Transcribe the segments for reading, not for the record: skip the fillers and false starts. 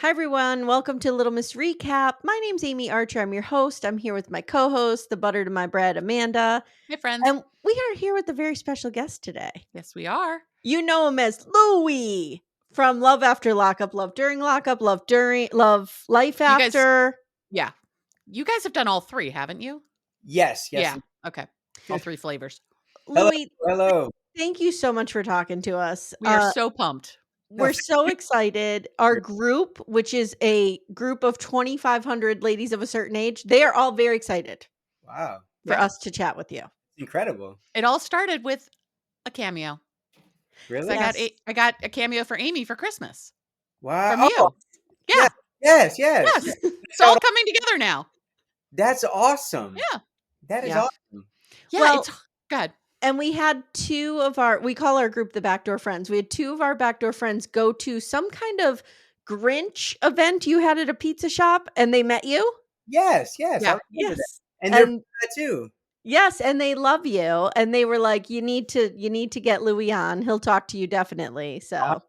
Hi, everyone. Welcome to Little Miss Recap. My name's Amy Archer. I'm your host. I'm here with my co host, the butter to my bread, Amanda. Hey, friends. And we are here with a very special guest today. Yes, we are. You know him as Louie from Love After Lockup, Love During Lockup, Love Life You guys, After. yeah. You guys have done all three, haven't you? Yes. Yeah. Okay. All three flavors. Hello. Louie, Hello. thank you so much for talking to us. We are so pumped. We're so excited. Our group, which is a group of 2,500 ladies of a certain age, they are all very excited Wow. for Yeah. us to chat with you. Incredible. It all started with a cameo. Really? So Yes. I got a cameo for Amy for Christmas Wow. from you. Yeah. Yes. Yes. It's all coming together now. That's awesome. Yeah. That is Yeah. awesome. Yeah. Well, It's good. And we had we call our group the Backdoor Friends. We had two of our Backdoor Friends go to some kind of Grinch event you had at a pizza shop, and they met you. Yes. I Yeah. remember Yes. that. And they're that too. Yes, and they love you. And they were like, you need to get Louie on. He'll talk to you definitely. So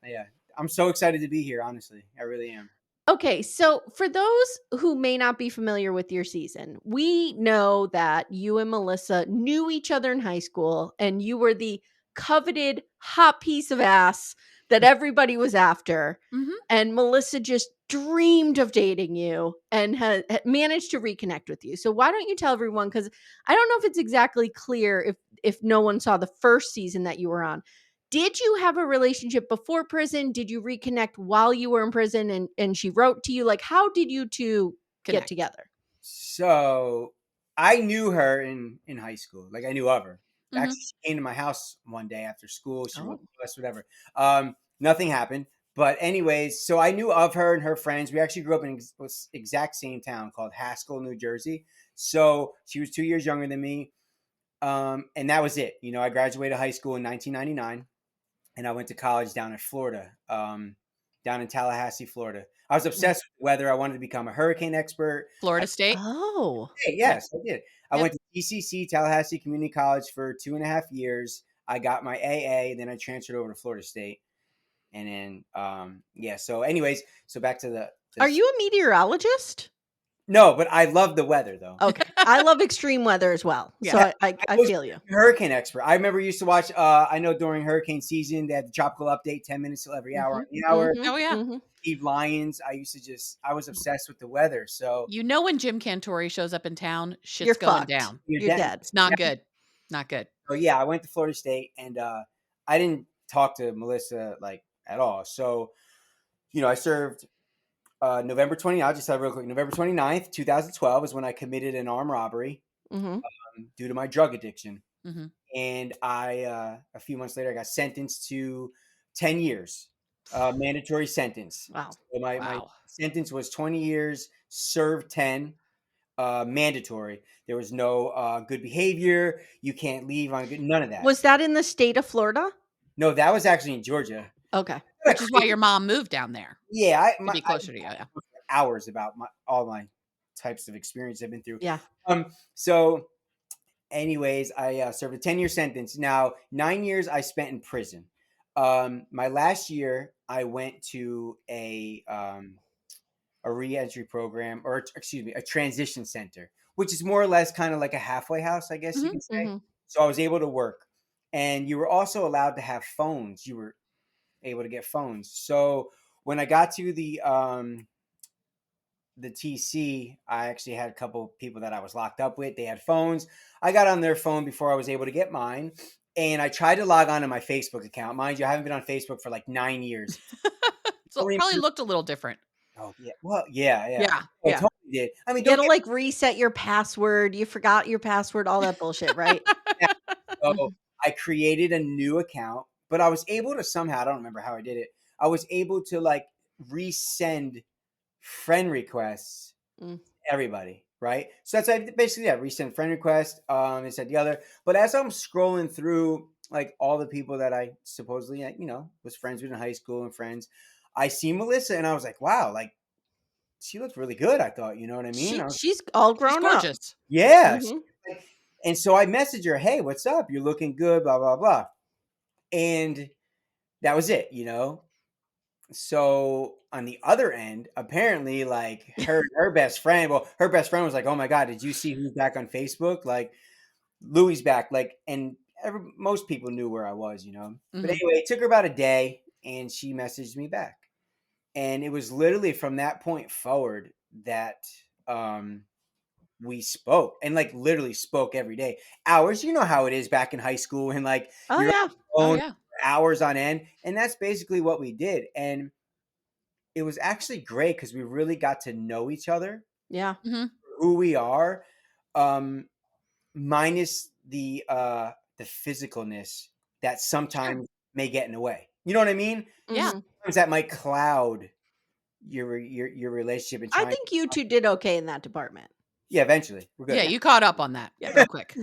Yeah. I'm so excited to be here, honestly. I really am. okay, so for those who may not be familiar with your season, we know that you and Melissa knew each other in high school and you were the coveted hot piece of ass that everybody was after. Mm-hmm. And Melissa just dreamed of dating you and had managed to reconnect with you. So why don't you tell everyone, because I don't know if it's exactly clear if no one saw the first season that you were on. Did you have a relationship before prison? Did you reconnect while you were in prison and she wrote to you? Like, how did you two get together? So I knew her in high school. Like I knew of her. Mhm. Actually, she came to my house one day after school. She wrote Oh. to us, whatever. Nothing happened. But anyways, so I knew of her and her friends. We actually grew up in exact same town called Haskell, New Jersey. So she was 2 years younger than me. And that was it. You know, I graduated high school in 1999 and I went to college down in Florida, down in Tallahassee, Florida. I was obsessed with the weather. I wanted to become a hurricane expert. Florida State. Oh. Hey, yes, I did. I Yep. went to TCC, Tallahassee Community College for 2.5 years. I got my AA, then I transferred over to Florida State. And then, so anyways, so back to the Are you a meteorologist? No, but I love the weather though. Okay. I love extreme weather as well. Yeah. So I was feel you. a hurricane expert. I remember used to watch, I know during hurricane season, they had the tropical update 10 minutes till every hour on the hour. Mhm, Oh, yeah. mhm. Steve Lyons. I was obsessed with the weather. So You know when Jim Cantori shows up in town, shit's You're going fucked. down. You're dead. It's not good. Not good. So yeah, I went to Florida State and I didn't talk to Melissa like at all. So, you know, I served November 20th. I'll just tell you real quick. November 29th, 2012 is when I committed an armed robbery due to my drug addiction. Mm-hmm. And I, a few months later, I got sentenced to 10 years, mandatory sentence. Wow. So my sentence was 20 years, served 10. Mandatory. There was no good behavior. You can't leave on good. None of that. Was that in the state of Florida? No, that was actually in Georgia. Okay. Which is why your mom moved down there. Yeah, To be closer to you. Yeah. Hours about all my types of experience I've been through. Yeah. So, anyways, I served a 10-year sentence. Now, 9 years I spent in prison. My last year, I went to a re-entry program, or excuse me, a transition center, which is more or less kind of like a halfway house, I guess you can say. So I was able to work, and you were also allowed to have phones. You were able to get phones. So when I got to the TC, I actually had a couple people that I was locked up with. They had phones. I got on their phone before I was able to get mine. And I tried to log on to my Facebook account. Mind you, I haven't been on Facebook for like 9 years. So it probably looked a little different. Oh, yeah. Well, yeah. Yeah. It totally did. I mean, you gotta like reset your password. You forgot your password, all that bullshit, right? So I created a new account, but I was able to somehow, I don't remember how I did it. I was able to like resend friend requests to everybody, right? So that's basically resend friend request, this and the other. But as I'm scrolling through like all the people that I supposedly, you know, was friends with in high school and friends, I see Melissa and I was like, wow, like she looked really good. I thought, you know what I mean? She's all grown up. Gorgeous. Yeah. And so I messaged her, hey, what's up? You're looking good, blah, blah, blah. And that was it, you know. So on the other end, apparently, like her best friend, well, her best friend was like, "Oh my god, did you see who's back on Facebook? Like Louie's back." Like, and most people knew where I was, you know. But Mhm. anyway, it took her about a day, and she messaged me back, and it was literally from that point forward that we spoke, and like literally spoke every day, hours. You know how it is back in high school, and like Oh, you're on yeah. the Oh, phone yeah. for hours on end, and that's basically what we did, and it was actually great because we really got to know each other, Yeah. Mhm. who we are, um, minus the physicalness that Sure. sometimes may get in the way. You know what I mean? Yeah. Mhm. Sometimes that might cloud your relationship and I trying. think you 2 did okay in that department. Yeah, eventually we're Yeah, good. Yeah. you caught up on that Yeah. real quick.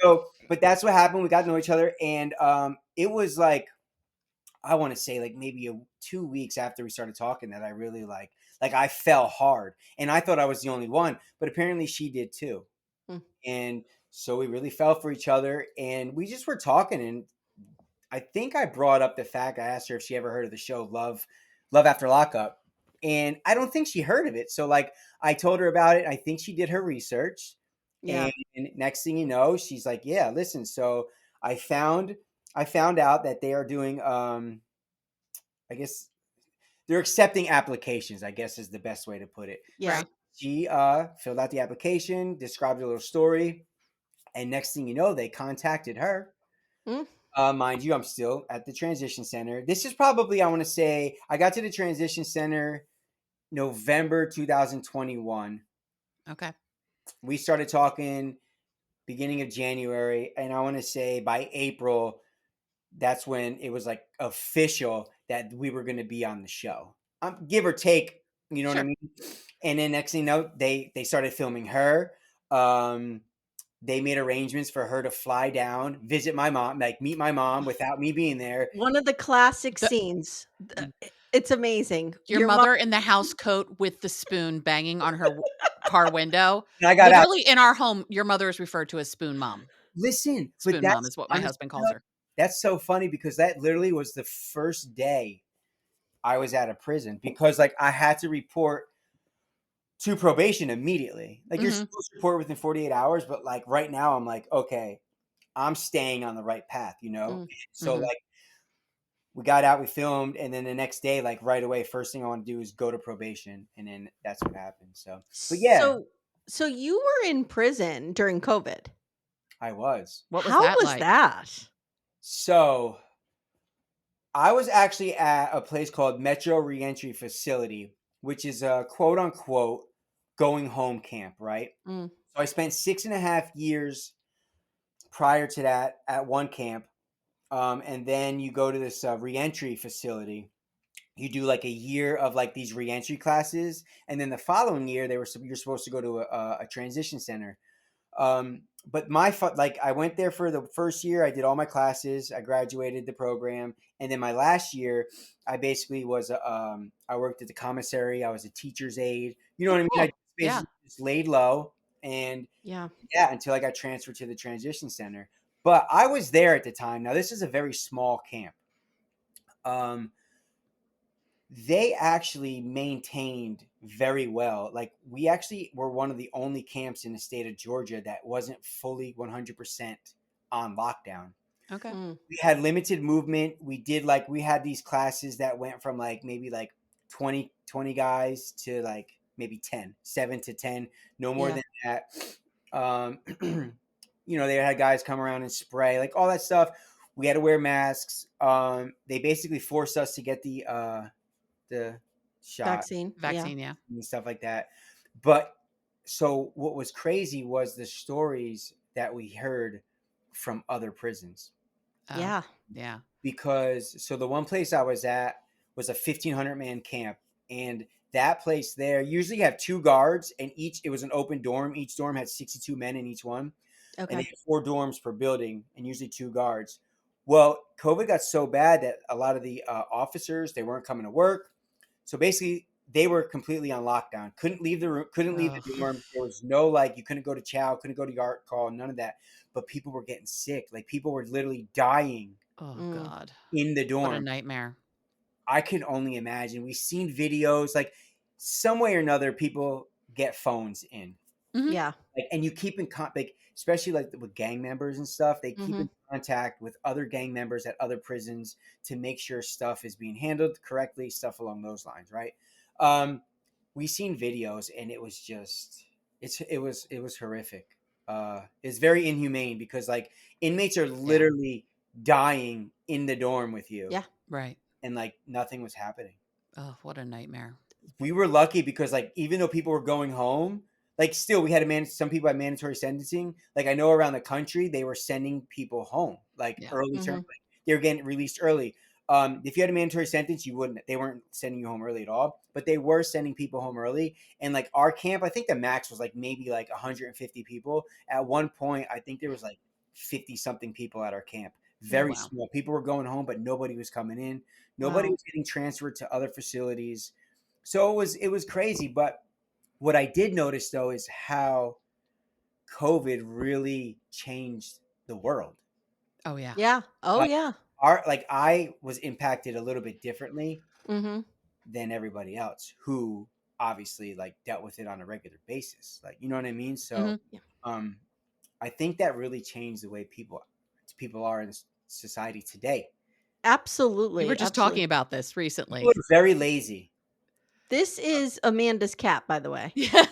So, but that's what happened. We got to know each other, and it was like I want to say like maybe 2 weeks after we started talking that I really like I fell hard, and I thought I was the only one, but apparently she did too. Mm. And so we really fell for each other, and we just were talking, and I think I brought up the fact I asked her if she ever heard of the show Love After Lockup, and I don't think she heard of it. So like I told her about it. I think she did her research, Yeah. and next thing you know, she's like, "Yeah, listen." So I found I found out that they are doing I guess they're accepting applications, I guess is the best way to put it. Yeah. Right. She filled out the application, described a little story, and next thing you know, they contacted her. Mm. Mind you, I'm still at the transition center. This is probably, I want to say, I got to the transition center November 2021. Okay. We started talking beginning of January, and I want to say by April, that's when it was like official that we were going to be on the show. Give or take, you know what I Sure. mean? And then next thing you know, they started filming her. Um, they made arrangements for her to fly down, visit my mom, like meet my mom without me being there. One of the classic The scenes. It's amazing. Your Your mom. mother in the house coat with the spoon banging on her car window. And I got out. Literally in our home, your mother is referred to as Spoon Mom. Listen, but Spoon Mom is what my honestly, husband calls her. that's so funny because that literally was the first day I was out of prison because like I had to report to probation immediately. Like you're Mhm. supposed to report within 48 hours, but like right now I'm like, okay, I'm staying on the right path, you know? Mm. So Mhm. like we got out, we filmed, and then the next day, like right away, first thing I want to do is go to probation. And then that's what happened. So but yeah, So you were in prison during COVID. I was. What was How that was like? that? So I was actually at a place called Metro Reentry Facility, which is a quote unquote going home camp, right? Mm. So I spent 6.5 years prior to that at one camp. And then you go to this reentry facility. You do like a year of like these reentry classes, and then the following year you're supposed to go to a transition center. But like I went there for the first year. I did all my classes. I graduated the program, and then my last year, I basically was I worked at the commissary. I was a teacher's aide. You know Oh, what I mean? I cool. Yeah. basically just laid low, and Yeah. yeah, until I got transferred to the transition center. But I was there at the time. Now this is a very small camp. Um, they actually maintained very well. Like we actually were one of the only camps in the state of Georgia that wasn't fully 100% on lockdown. Okay. Mm. We had limited movement. We had these classes that went from like maybe like 20 guys to like maybe 10, 7 to 10, no more Yeah. than that. Um, they had guys come around and spray, like all that stuff. We had to wear masks. They basically forced us to get the shot Vaccine. Yeah. Vaccine, yeah. and stuff like that. But so what was crazy was the stories that we heard from other prisons. Oh, Yeah. yeah. Because so the one place I was at was a 1,500 man camp, and that place there usually have two guards, and it was an open dorm. Each dorm had 62 men in each one, and they Okay. had four dorms per building, and usually two guards. Well, COVID got so bad that a lot of the officers they weren't coming to work. So basically, they were completely on lockdown. Couldn't leave the room. Couldn't leave the Ugh. dorm. There was no like you couldn't go to chow. Couldn't go to yard call. None of that. But people were getting sick. Like people were literally dying Oh Mm. god. in the What a dorm. nightmare. I can only imagine. We've seen videos like some way or another, people get phones in. Mhm. Yeah. Like, and you keep in contact, especially like with gang members and stuff. They keep Mhm. in contact with other gang members at other prisons to make sure stuff is being handled correctly, stuff along those lines, right? We seen videos, and it was just it was horrific. It's very inhumane because like inmates are Yeah. literally dying in the dorm with you, Yeah. Right. and like nothing was happening. Oh, what a nightmare. We were lucky because like even though people were going home, like still we had to manage. Some people had mandatory sentencing. Like I know around the country they were sending people home like Yeah. early term. Mhm. Like they were getting released early. If you had a mandatory sentence, you wouldn't. They weren't sending you home early at all, but they were sending people home early. And like our camp, I think the max was like maybe like 150 people. At one point, I think there was like 50 something people at our camp. Oh, Very wow. small. People were going home, but nobody was coming in. Nobody Wow. was getting transferred to other facilities. So it was crazy. But what I did notice though is how COVID really changed the world. Oh, yeah. Yeah. Oh, Like yeah. I was impacted a little bit differently Mhm. than everybody else who obviously like dealt with it on a regular basis. Like you know what I mean? So Mhm. Yeah. um I think that really changed the way people are in society today. We were Absolutely. just talking Absolutely. about this People recently. are very lazy. This is Amanda's cat, by the way. Yeah.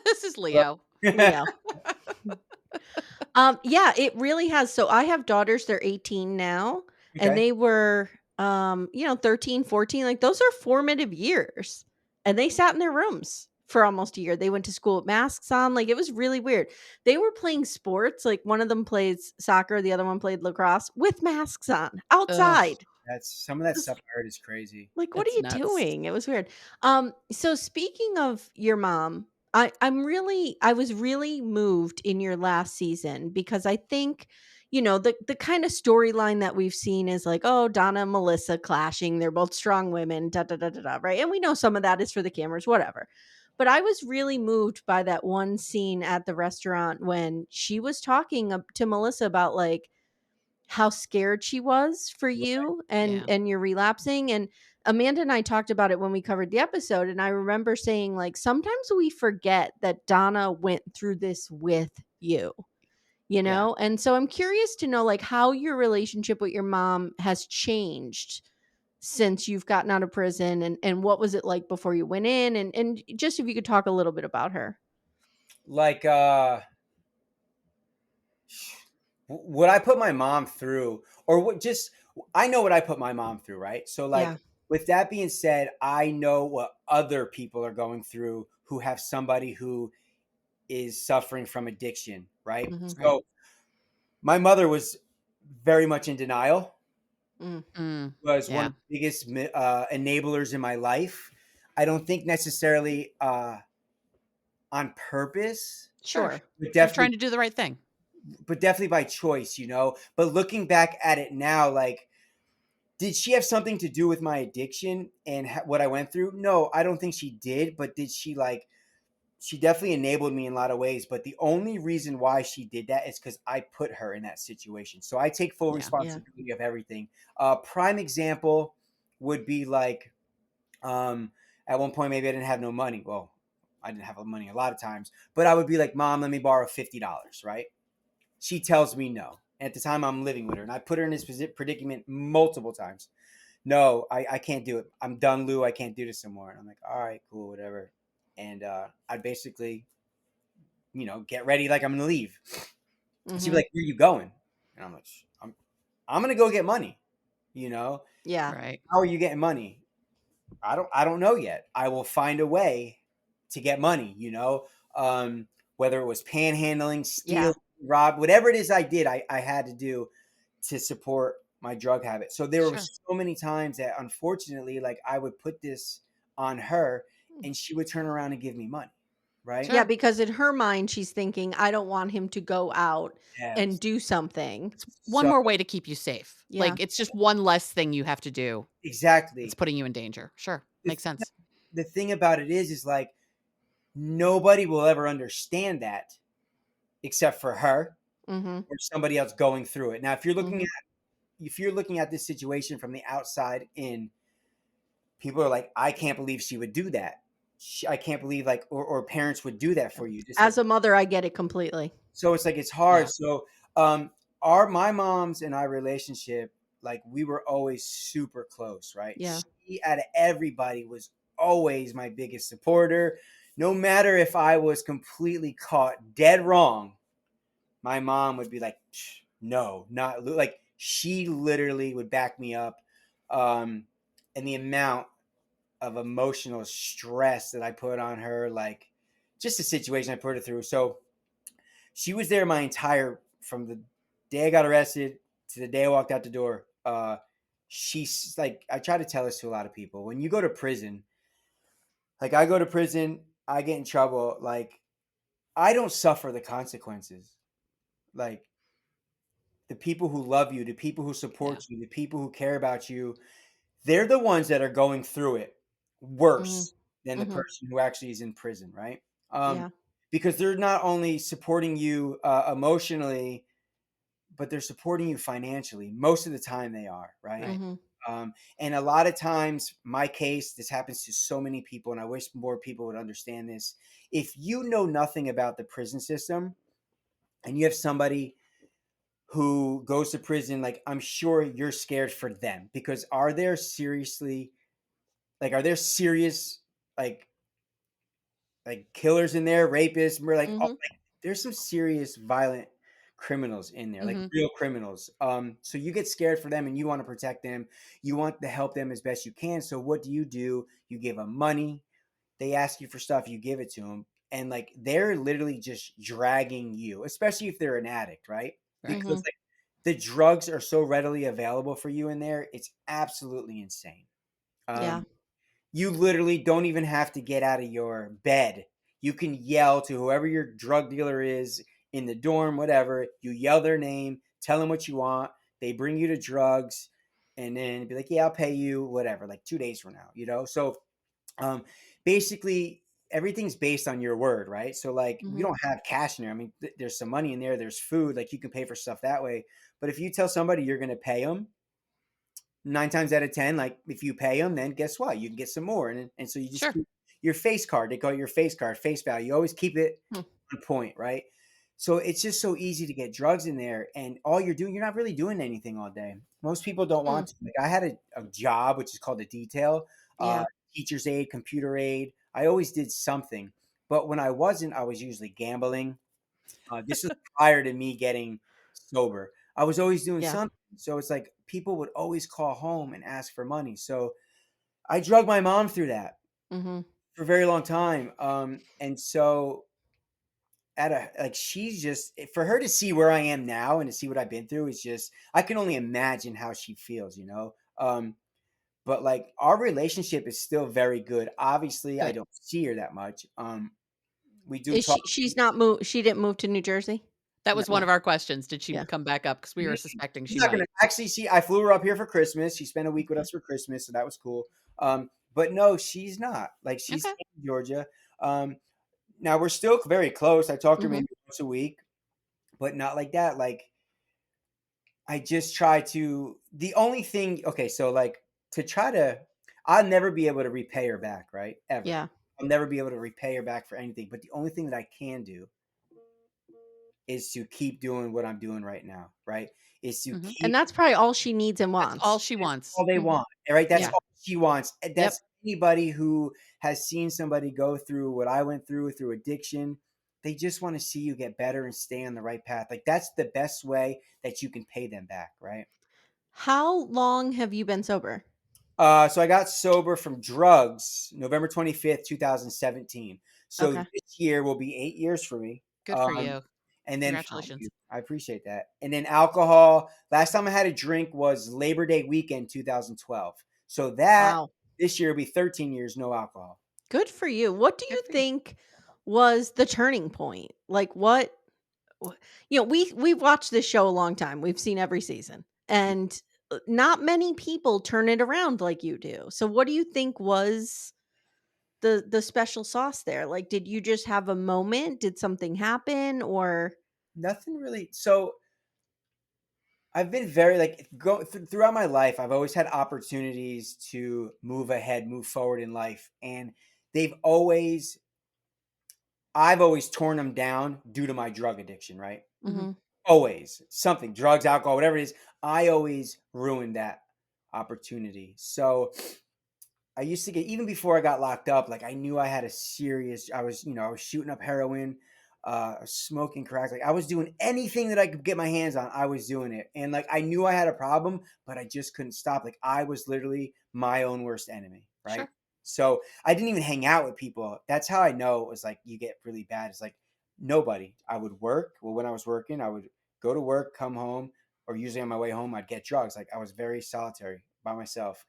This is Leo. Leo. Yeah, it really has. So I have daughters, they're 18 now, and Okay. they were 13, 14. Like those are formative years. And they sat in their rooms for almost a year. They went to school with masks on. Like it was really weird. They were playing sports. Like one of them plays soccer, the other one played lacrosse with masks on Ugh, outside. That's some of that stuff I heard is crazy. Like, what are that's you nuts. doing? It was weird. So speaking of your mom, I was really moved in your last season because I think, the kind of storyline that we've seen is like, oh, Donna and Melissa clashing, they're both strong women, da da da da da, right? And we know some of that is for the cameras, whatever. But I was really moved by that one scene at the restaurant when she was talking to Melissa about like how scared she was for you and Yeah. and you're relapsing. And Amanda and I talked about it when we covered the episode, and I remember saying like sometimes we forget that Donna went through this with you, Yeah. and so I'm curious to know like how your relationship with your mom has changed since you've gotten out of prison, and what was it like before you went in, and just if you could talk a little bit about her. Like what I put my mom through, or what just I know what I put my mom through, right? So Yeah. like with that being said, I know what other people are going through who have somebody who is suffering from addiction, right? Hmm. Right. So my mother was very much in denial, Mm. Mm. was one Yeah. of the biggest enablers in my life. I don't think necessarily on purpose, Sure. Sure. but She was trying definitely to do the right thing. by choice, But looking back at it now, like did she have something to do with my addiction and what I went through? No, I don't think she did. But did she like? She definitely enabled me in a lot of ways. But the only reason why she did that is because I put her in that situation. So I take full Yeah. Yeah. responsibility of everything. Prime example would be like, um, at one point maybe I didn't have no money. Well, I didn't have money a lot of times, but I would be like, "Mom, let me borrow $50." Right? She tells me no. At the time, I'm living with her, and I put her in this predicament multiple times. No, I can't do it. I'm done, Lou. I can't do this anymore. And I'm like, all right, cool, whatever. And I basically, get ready like I'm gonna leave. She'd be Hmm. like, where you going? And I'm like, I'm gonna go get money. You know, Yeah. Right. how are you getting money? I don't know yet. I will find a way to get money. Whether it was panhandling, Yeah. stealing, rob, whatever it is I did, I had to do to support my drug habit. So there were Sure. so many times that unfortunately, like I would put this on her and she would turn around and give me money. Right? Yeah, Sure. because in her mind, she's thinking, I don't want him to go out and Yes. do something. It's one So more way to keep you safe. Yeah. Like it's just one less thing you have to do that's exactly. putting you in danger. Sure. The, Makes sense. the thing about it is like nobody will ever understand that except for her Mhm. or somebody else going through it. Now, if you're looking Mhm. at this situation from the outside in, people are like, I can't believe she would do that. I can't believe like, or parents would do that for you. Just like, As a mother, I get it completely. so it's like, it's hard. Yeah. So, my mom's and I relationship, like we were always super close, right? Yeah. She out of everybody was always my biggest supporter. No matter if I was completely caught dead wrong, my mom would be like, no, not like, she literally would back me up. And the amount of emotional stress that I put on her, like just the situation I put her through. So she was there my entire, from the day I got arrested to the day I walked out the door. She's like, I try to tell this to a lot of people. When you go to prison, like I go to prison, I get in trouble. Like I don't suffer the consequences. Like the people who love you, the people who Yeah. support you, the people who care about you, they're the ones that are going through it Mhm. worse than the Mhm. person who actually is in prison, right? Um, Yeah. because they're not only supporting you emotionally, but they're supporting you financially. Most of the time, they are, right? Right. Mhm. And a lot of times, my case, this happens to so many people, and I wish more people would understand this. If you know nothing about the prison system and you have somebody who goes to prison, like I'm sure you're scared for them, because are there serious like killers in there, rapists, we're like, oh, Mhm. like there's some serious violent criminals in there, like Mhm. real criminals. So you get scared for them and you want to protect them. You want to help them as best you can. So what do? You give them money. They ask you for stuff, you give it to them. And like they're literally just dragging you, especially if they're an addict, right? Right. Because Mhm. like the drugs are so readily available for you in there. It's absolutely insane. Yeah. Um, you literally don't even have to get out of your bed. You can yell to whoever your drug dealer is in the dorm, whatever. You yell their name, tell them what you want. They bring you to drugs, and then be like, "Yeah, I'll pay you, whatever." Like 2 days from now, you know. So, um, basically, everything's based on your word, right? So, like, we Mhm. don't have cash in there. I mean, there's some money in there. There's food. Like, you can pay for stuff that way. But if you tell somebody you're going to pay them, 9 times out of 10, like if you pay them, then guess what? You can get some more. And so you just Sure. keep your face card. They call it your face card, face value. You always keep it Hmm. on point, right? So it's just so easy to get drugs in there. And all you're doing, you're not really doing anything all day. Most people don't Hmm. want to. Like I had a job, which is called a detail, uh, Yeah. teacher's aide, computer aide. I always did something. But when I wasn't, I was usually gambling. This was prior to me getting sober. I was always doing Yeah. something. So it's like people would always call home and ask for money. So I drug my mom through that Mhm. for a very long time. And so at a like she's just for her to see where I am now and to see what I've been through is just I can only imagine how she feels, you know. But like our relationship is still very good. Obviously, I Good. don't see her that much. We do Is talk. she's not moved? She didn't move to New Jersey? That was one No, of our questions. Did she Yeah. come back up? Because we Mm, were suspecting she's she not gonna might. actually see. I flew her up here for Christmas. She spent a week with Okay. us for Christmas, so that was cool. But no, she's not. Like she's Okay. in Georgia. Um, Now we're still very close. I talk to her Mhm. maybe once a week, but not like that. Like I just try to. The only thing, okay, so like to try to, I'll never be able to repay her back, right? Ever. Yeah. I'll never be able to repay her back for anything. But the only thing that I can do is to keep doing what I'm doing right now, right? Is to Mhm. And keep that's probably all she needs and That's all wants. she wants. all they Mhm. want, right? That's Yeah. Yeah. all she wants. And Yep. that's anybody who has seen somebody go through what I went through addiction. They just want to see you get better and stay on the right path. Like that's the best way that you can pay them back, right? How long have you been sober? So I got sober from drugs November 25th, 2017. So Okay. this year will be 8 years for me. Good for Um, you. and then thank Congratulations. you. I appreciate that. And then alcohol. Last time I had a drink was Labor Day weekend, 2012. So that Wow. this year will be 13 years, no alcohol. Good for you. What do Good you for you. think was the turning point? Like wh- we've watched this show a long time. We've seen every season. And not many people turn it around like you do. So what do you think was the special sauce there? Like did you just have a moment? Did something happen or Nothing really. So I've been very like throughout my life. I've always had opportunities to move ahead, move forward in life, and they've always I've always torn them down due to my drug addiction, right? Mhm. Mhm. Always something, drugs, alcohol, whatever it is. I always ruined that opportunity. So I used to get even before I got locked up, like I knew I had a serious I was shooting up heroin, smoking crack. Like I was doing anything that I could get my hands on, I was doing it. And like I knew I had a problem, but I just couldn't stop. Like I was literally my own worst enemy, right? Sure. So I didn't even hang out with people. That's how I know it was like you get really bad. It's like nobody. I would work. Well, when I was working, I would go to work, come home, or usually on my way home, I'd get drugs. Like I was very solitary by myself.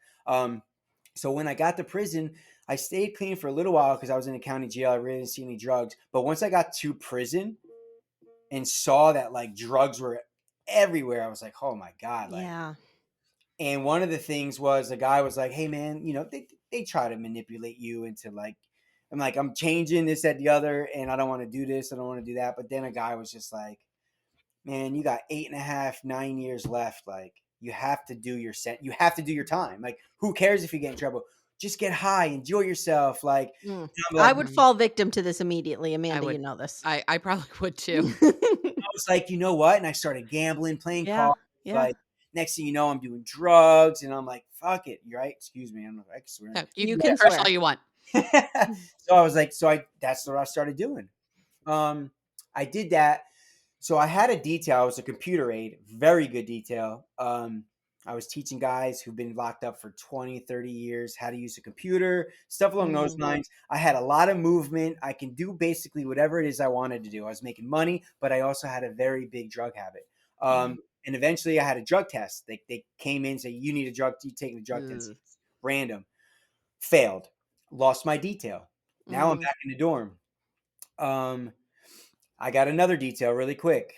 So when I got to prison, I stayed clean for a little while because I was in a county jail. I really didn't see any drugs. But once I got to prison and saw that like drugs were everywhere, I was like, oh my God. Like, Yeah. and one of the things was the guy was like, hey man, they try to manipulate you into like, I'm like, I'm changing this, that, the other, and I don't want to do this, I don't want to do that. But then a guy was just like, man, you got 8.5, 9 years left. Like, you have to do your you have to do your time. Like, who cares if you get in trouble? Just get high, enjoy yourself. Like, Mm. I'm I like, would Mhm. fall victim to this immediately, I Amanda, you would. know this. I probably would too. I was like, you know what? And I started gambling, playing Yeah, cards. yeah. Like, next thing you know, I'm doing drugs, and I'm like, fuck it. You're right. Excuse me. I'm like, I can swear. No, you You can can curse all swear. you want. So I was like, that's what I started doing. Um, I did that. So I had a detail. I was a computer aide, very good detail. I was teaching guys who've been locked up for 20, 30 years how to use a computer, stuff along those Mhm. lines. I had a lot of movement. I can do basically whatever it is I wanted to do. I was making money, but I also had a very big drug habit. Mhm. And eventually I had a drug test. They came in and said, you need a drug, you taking the drug test. Ugh. Random. Failed. Lost my detail. Now I'm Mhm. back in the dorm. Um, I got another detail really quick.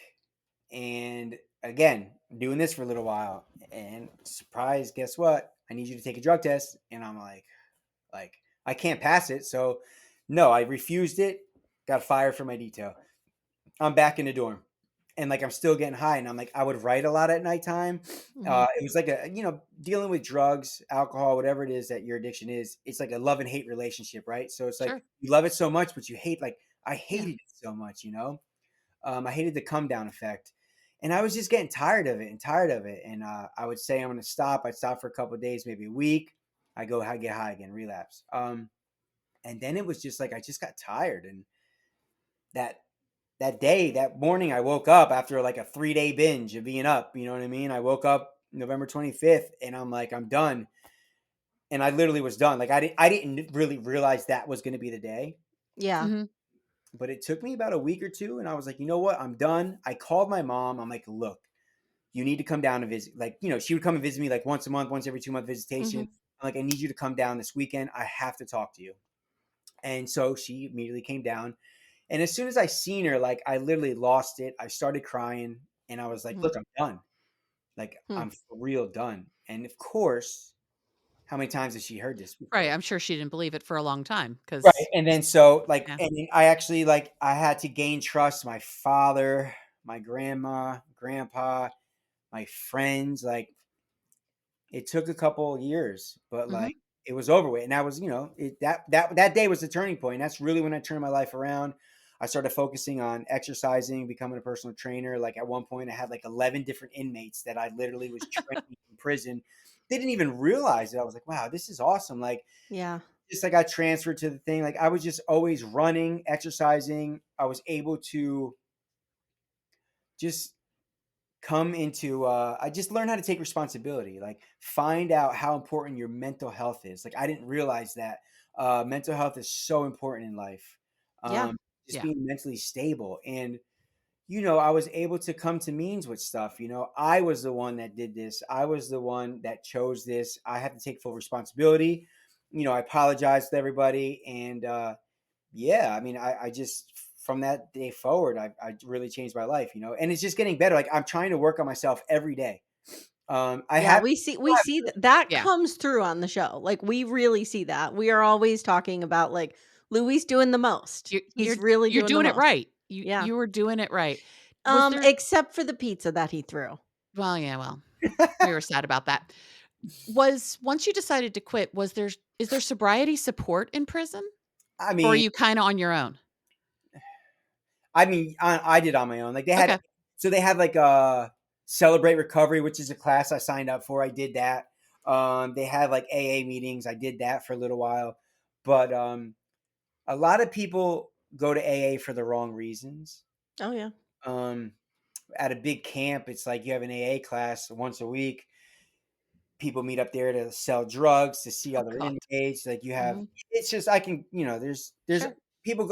And again, doing this for a little while. And surprise, guess what? I need you to take a drug test. And I'm like, I can't pass it. So no, I refused it, got fired from my detail. I'm back in the dorm. And like I'm still getting high. And I'm like, I would write a lot at nighttime. Mhm. It was like dealing with drugs, alcohol, whatever it is that your addiction is, it's like a love and hate relationship, right? So it's like Sure. you love it so much, but you hate like I Yeah. hated it so much, I hated the come down effect. And I was just getting tired of it and tired of it. And I would say I'm going to stop. I'd stop for a couple of days, maybe a week. I get high again, relapse. And then it was just like I just got tired. And that that morning, I woke up after like a 3-day binge of being up. You know what I mean? I woke up November 25th, and I'm like, I'm done. And I literally was done. Like I didn't really realize that was going to be the day. Yeah. Mhm. But it took me about a week or two, and I was like, you know what? I'm done. I called my mom. I'm like, look, you need to come down and visit. Like, she would come and visit me like once a month, once every 2 month visitation. Mhm. I'm like, I need you to come down this weekend. I have to talk to you. And so she immediately came down. And as soon as I seen her, like I literally lost it. I started crying and I was like, Mhm. look, I'm done. Like Hmm. I'm for real done. And of course, how many times has she heard this Right, before? I'm sure she didn't believe it for a long time Right. because And then so like, yeah. and then I actually like I had to gain trust my father, my grandma, grandpa, my friends. Like it took a couple of years, but Mhm. like it was over with. And that was, that day was the turning point. That's really when I turned my life around. I started focusing on exercising, becoming a personal trainer. Like at one point I had like 11 different inmates that I literally was training in prison. They didn't even realize it. I was like, wow, this is awesome. Like Yeah. just I got transferred to the thing. Like I was just always running, exercising. I was able to just come into I just learned how to take responsibility, like find out how important your mental health is. Like I didn't realize that mental health is so important in life. Yeah. Just Yeah. being mentally stable. And I was able to come to means with stuff. I was the one that did this. I was the one that chose this. I had to take full responsibility. I apologized to everybody. And yeah, I mean, I just from that day forward, I really changed my life, and it's just getting better. Like I'm trying to work on myself every day. I Yeah, have we see that Yeah. comes through on the show. Like we really see that. We are always talking about like Louie's doing the most. You're He's you're really you're doing the doing it most. right. You Yeah. you were doing it right. Was there Except for the pizza that he threw. Well, yeah, well, we were sad about that. Once you decided to quit, is there sobriety support in prison? I Or are mean, you kinda on your own? I did on my own. Like Okay. they had like a Celebrate Recovery, which is a class I signed up for. I did that. They had like AA meetings. I did that for a little while, but a lot of people go to AA for the wrong reasons. Oh, yeah. Um, at a big camp, it's like you have an AA class once a week. People meet up there to sell drugs, to see Oh, other God. inmates. Like you have, Mhm. it's just I can, there's Sure.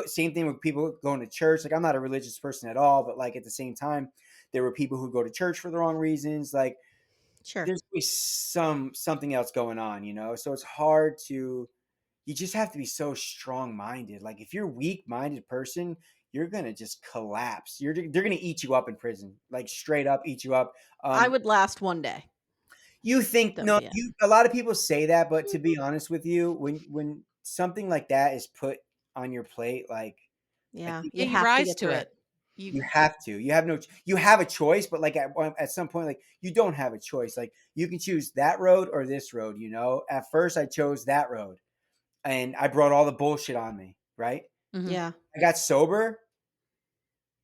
same thing with people going to church. Like I'm not a religious person at all, but like at the same time, there were people who go to church for the wrong reasons. Like Sure. there's always something else going on, So it's hard to. You just have to be so strong minded. Like if you're a weak minded person, you're gonna just collapse. They're gonna eat you up in prison, like straight up eat you up. I Um, would last one day. you think That would no, be it. you a lot of people say that, but to be Mhm. honest with you, when something like that is put on your plate, like I Yeah, think you Yeah, you have to rise get to through it. it. You you have to. You have no. You have a choice, but like at some point, like you don't have a choice. Like you can choose that road or this road. At first I chose that road, and I brought all the bullshit on me. Right. Mhm. Yeah. I got sober.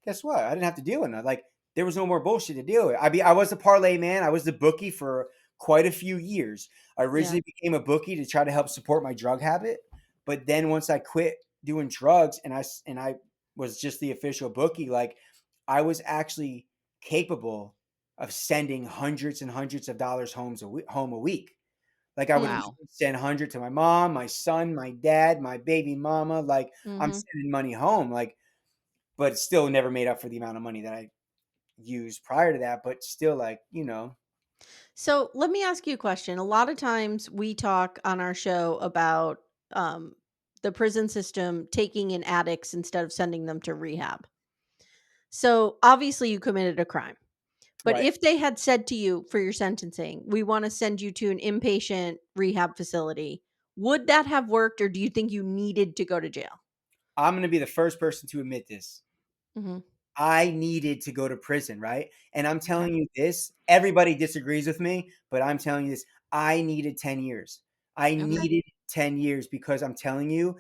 Guess what? I didn't have to deal with it. Like there was no more bullshit to deal with. I was the parlay man. I was the bookie for quite a few years. I Yeah. originally became a bookie to try to help support my drug habit, but then once I quit doing drugs and I was just the official bookie, like I was actually capable of sending hundreds and hundreds of dollars home a week. Like I would Hmm. Wow. send 100 to my mom, my son, my dad, my baby mama. Like I'm Mhm. sending money home. Like but it still never made up for the amount of money that I used prior to that. But still, So let me ask you a question. A lot of times we talk on our show about um, the prison system taking in addicts instead of sending them to rehab. So obviously you committed a crime. But right. if they had said to you for your sentencing, we want to send you to an inpatient rehab facility, would that have worked or do you think you needed to go to jail? I'm going to be the first person to admit this. Hmm. I needed to go to prison, right? And I'm Okay. telling you this, everybody disagrees with me, but I'm telling you this. I needed 10 years. I Okay. needed 10 years because I'm telling you,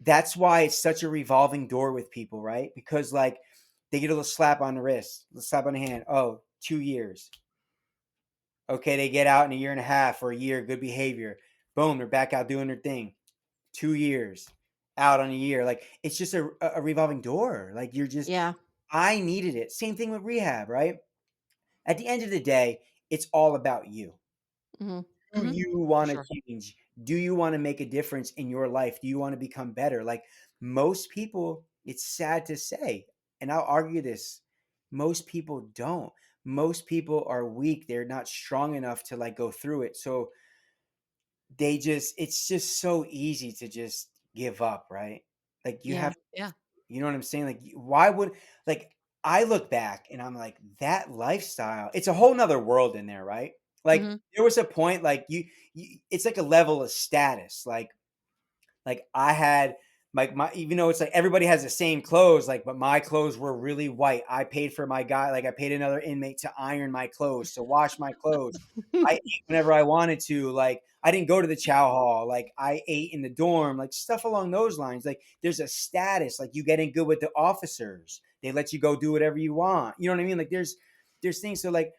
that's why it's such a revolving door with people, right? Because like they get a little slap on the wrist, a little slap on the hand. Oh, 2 years. Okay, they get out in a year and a half or a year, good behavior. Boom, they're back out doing their thing. 2 years, out on a year. Like it's just a revolving door. Like Yeah. I needed it. Same thing with rehab, right? At the end of the day, it's all about you. Hmm. Do Mhm. you For want to sure. change? Do you want to make a difference in your life? Do you want to become better? Like most people, it's sad to say, and I'll argue this, most people don't. Most people are weak. They're not strong enough to like go through it. So it's just so easy to just give up, right? Like you Yeah. have, Yeah. you know what I'm saying? Like why would like I look back and I'm like that lifestyle, it's a whole nother world in there, right? Like Mhm. there was a point like it's like a level of status. Like I had my even though it's like everybody has the same clothes, like but my clothes were really white. I paid for my guy, like I paid another inmate to iron my clothes, to wash my clothes. I ate whenever I wanted to. Like I didn't go to the chow hall. Like I ate in the dorm, like stuff along those lines. Like there's a status, like you get in good with the officers. They let you go do whatever you want. You know what I mean? Like there's things so like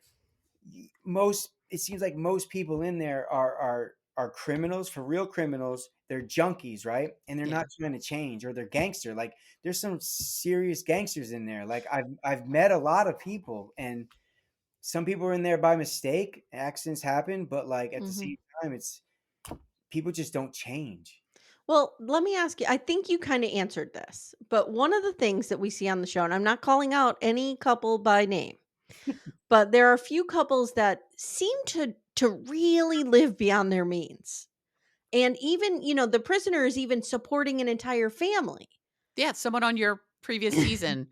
most it seems like most people in there are criminals for real criminals. They're junkies, right? And they're Yeah. not trying to change or they're gangster. Like there's some serious gangsters in there. Like I've met a lot of people and some people are in there by mistake. Accidents happen, but like at the Hmm. same time, it's people just don't change. Well, let me ask you. I think you kind of answered this, but one of the things that we see on the show, and I'm not calling out any couple by name, but there are a few couples that seem to really live beyond their means. And even, the prisoner is even supporting an entire family. Yeah, someone on your previous season,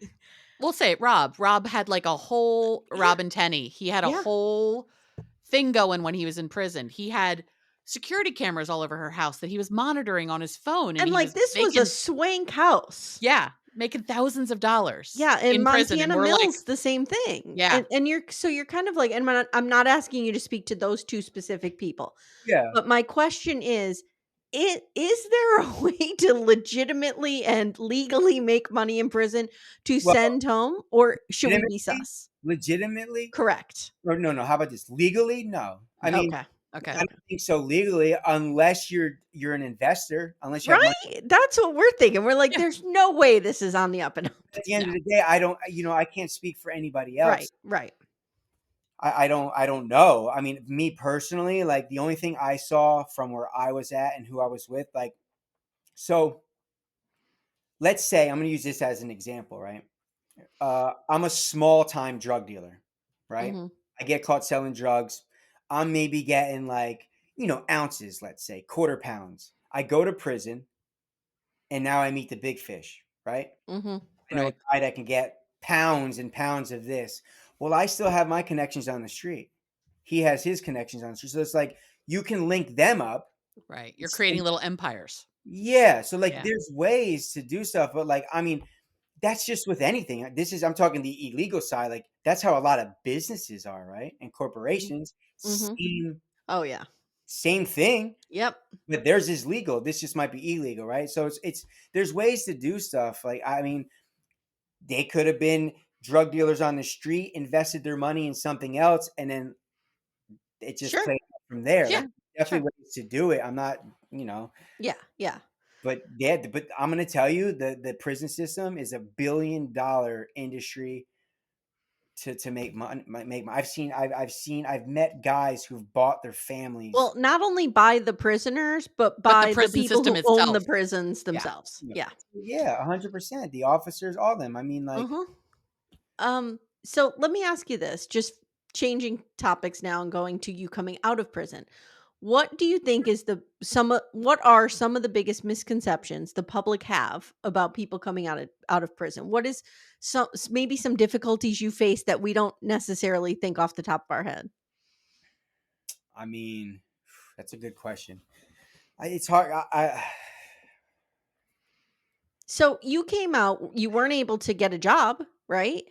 we'll say it, Rob. Rob had like a whole Yeah. Rob and Tenny. He had a Yeah. whole thing going when he was in prison. He had security cameras all over her house that he was monitoring on his phone and And he like was this was a making swank house. yeah. making thousands of dollars Yeah, and in prison, and Montana we're like, Mills, the same thing. yeah, And you're kind of like, and I'm not asking you to speak to those 2 specific people. Yeah. But my question is there a way to legitimately and legally make money in prison to Well, send home, or should we be legitimately, sus? legitimately, Correct. or no. How about this? Legally, no. I no. mean, Okay. I Okay. don't think so legally, unless you're an investor, unless you have money. Right? That's what we're thinking. We're like, Yeah, there's no way this is on the up and up. At the end no. of the day, I don't. I can't speak for anybody Right. else. Right. I don't know. I mean, me personally, like the only thing I saw from where I was at and who I was with, like, so let's say I'm going to use this as an example, right? I'm a small time drug dealer, right? Mhm. I get caught selling drugs. I'm maybe getting like, ounces, let's say, quarter pounds. I go to prison and now I meet the big fish, right? Mhm. I know a Right. guy that can get pounds and pounds of this. Well, I still have my connections on the street. He has his connections on the street. So it's like you can link them up. Right. You're creating And little empires. yeah. So like Yeah. there's ways to do stuff, but like, I mean, that's just with anything. I'm talking the illegal side. Like that's how a lot of businesses are, right? And corporations, Mhm. Oh yeah. same thing, Yep. but theirs is legal. This just might be illegal, right? So it's there's ways to do stuff. Like, I mean, they could have been drug dealers on the street, invested their money in something else, and then it just Sure. played out from there. Yeah. Like Sure. definitely ways to do it. I'm not, you know, Yeah. Yeah. but yeah, but I'm gonna tell you the prison system is $1 billion industry to make money. I've met guys who've bought their families. Well, not only by the prisoners, but But the by the prison people system who own the itself. prisons Yeah. themselves. You know, Yeah. yeah, 100%. The officers, all of them. I mean, like, Uh-huh. So let me ask you this, just changing topics now and going to you coming out of prison. What do you think is what are some of the biggest misconceptions the public have about people coming out of prison? What is maybe some difficulties you face that we don't necessarily think off the top of our head? I mean, that's a good question. It's hard. So you came out, you weren't able to get a job, right?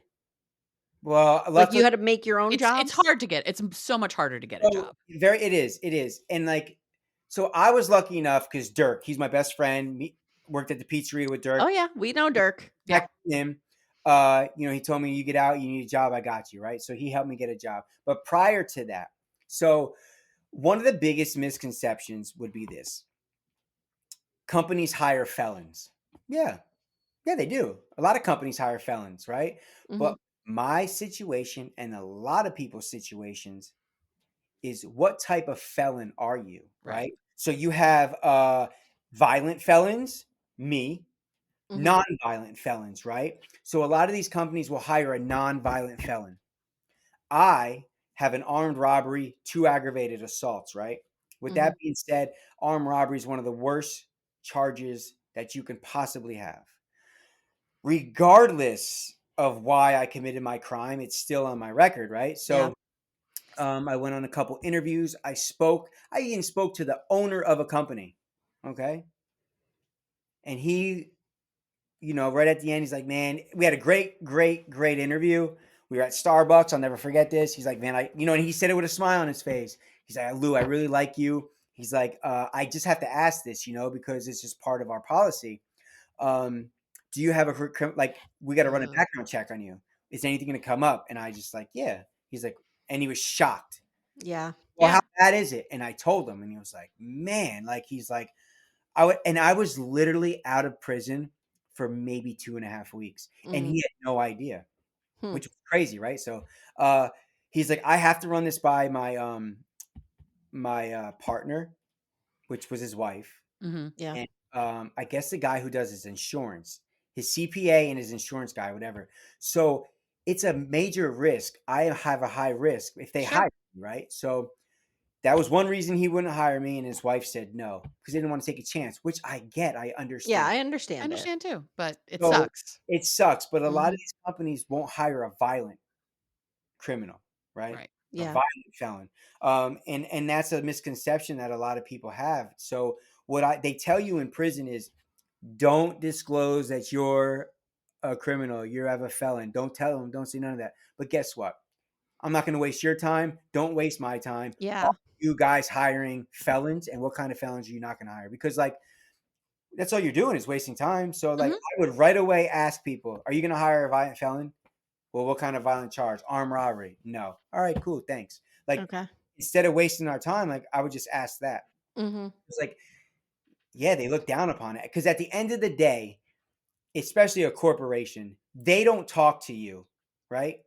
Well, Like you luckily, had to make your own It's jobs? hard to get. It's so much harder to get a so job. it is, and like, so I was lucky enough because Dirk, he's my best friend. Worked at the pizzeria with Dirk. Oh yeah, we know Dirk. Yeah. Him, he told me, you get out, you need a job, I got you, right? So he helped me get a job. But prior to that, so one of the biggest misconceptions would be this: companies hire felons. Yeah, yeah, they do. A lot of companies hire felons, right? But Mhm. my situation and a lot of people's situations is, what type of felon are you, Right. right? So you have violent felons, me, Mhm. non-violent felons, right? So a lot of these companies will hire a non-violent felon. I have an armed robbery, 2 aggravated assaults, right? With that Mhm. being said, armed robbery is one of the worst charges that you can possibly have. Regardless of why I committed my crime, it's still on my record, right? Yeah. So I went on a couple interviews. I even spoke to the owner of a company. Okay. And he, right at the end, he's like, man, we had a great, great, great interview. We were at Starbucks. I'll never forget this. He's like, man, and he said it with a smile on his face. He's like, Lou, I really like you. He's like, I just have to ask this, because it's just part of our policy. Do you have like, we got to run a Uh, background check on you. Is anything going to come up? And I just like, yeah. He's like, and he was shocked. yeah. Well, how Yeah. bad is it? And I told him, and he was like, man, like, he's like, I was literally out of prison for maybe 2.5 weeks, and he Mhm. had no idea, Hmm. which was crazy, right? So, uh, he's like, I have to run this by my partner, which was his wife, Mhm. Yeah. and I guess the guy who does his insurance, his CPA and his insurance guy, whatever. So it's a major risk. I have a high risk if they Sure. hire me, right? So that was one reason he wouldn't hire me, and his wife said no because they didn't want to take a chance, which I get, I Yeah, understand. I I understand it. understand too, but it So sucks. it sucks, but a lot of Mhm. these companies won't hire a violent criminal, right? Right. A Yeah. violent felon, and that's a misconception that a lot of people have. So what they tell you in prison is, don't disclose that you're a criminal. You have a felon. Don't tell them. Don't say none of that. But guess what? I'm not going to waste your time. Don't waste my time. Yeah. Are you guys hiring felons, and what kind of felons are you not going to hire? Because like that's all you're doing is wasting time. So like Mhm. I would right away ask people, are you going to hire a violent felon? Well, what kind of violent charge? Armed robbery? No. All right, cool. Thanks. Like Okay. instead of wasting our time, like I would just ask that. Mhm. It's like, yeah, they look down upon it because at the end of the day, especially a corporation, they don't talk to you, right?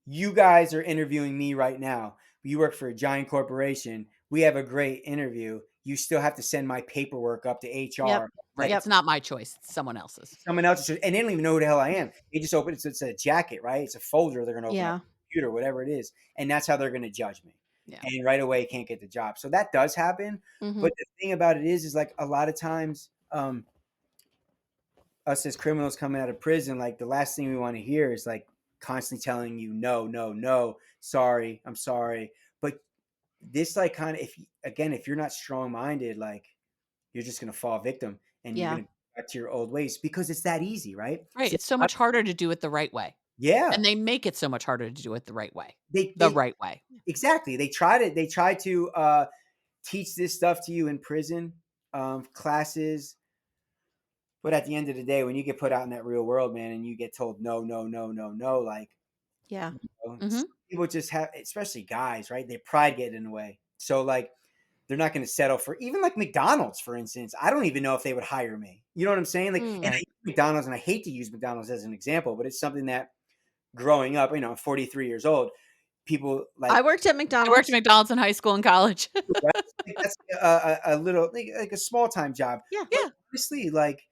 You guys are interviewing me right now. You work for a giant corporation. We have a great interview. You still have to send my paperwork up to Yep. HR. Right. Like It's not my choice. It's someone else's. someone else, and they don't even know who the hell I am. They just open it. So it's a jacket, right? It's a folder. They're going to open up Yeah. a computer, whatever it is. And that's how they're going to judge me. Yeah. And right away, can't get the job. So that does happen. Mhm. But the thing about it is like a lot of times, us as criminals coming out of prison, like the last thing we want to hear is like constantly telling you, no, no, no, sorry, I'm sorry. But this, like, kind of, if you're not strong minded, like, you're just going to fall victim and you're Yeah. going to go back to your old ways because it's that easy, right? Right. So, It's so much harder to do it the right way. yeah, And they make it so much harder to do it the right way. they, The they right way. exactly. They try to teach this stuff to you in prison classes. But at the end of the day, when you get put out in that real world, man, and you get told no, no, no, no, no, like, Yeah. Mhm. people just have, especially guys, right? Their pride get in the way. So like, they're not going to settle for even like McDonald's, for instance. I don't even know if they would hire me. You know what I'm saying? Like, Mm. and I use McDonald's, and I hate to use McDonald's as an example, but it's something that growing up, I'm 43 years old. People I like, worked at I McDonald's. worked at McDonald's in high school and college. right? Like, that's a little like a small time job. Yeah. But Yeah. honestly, like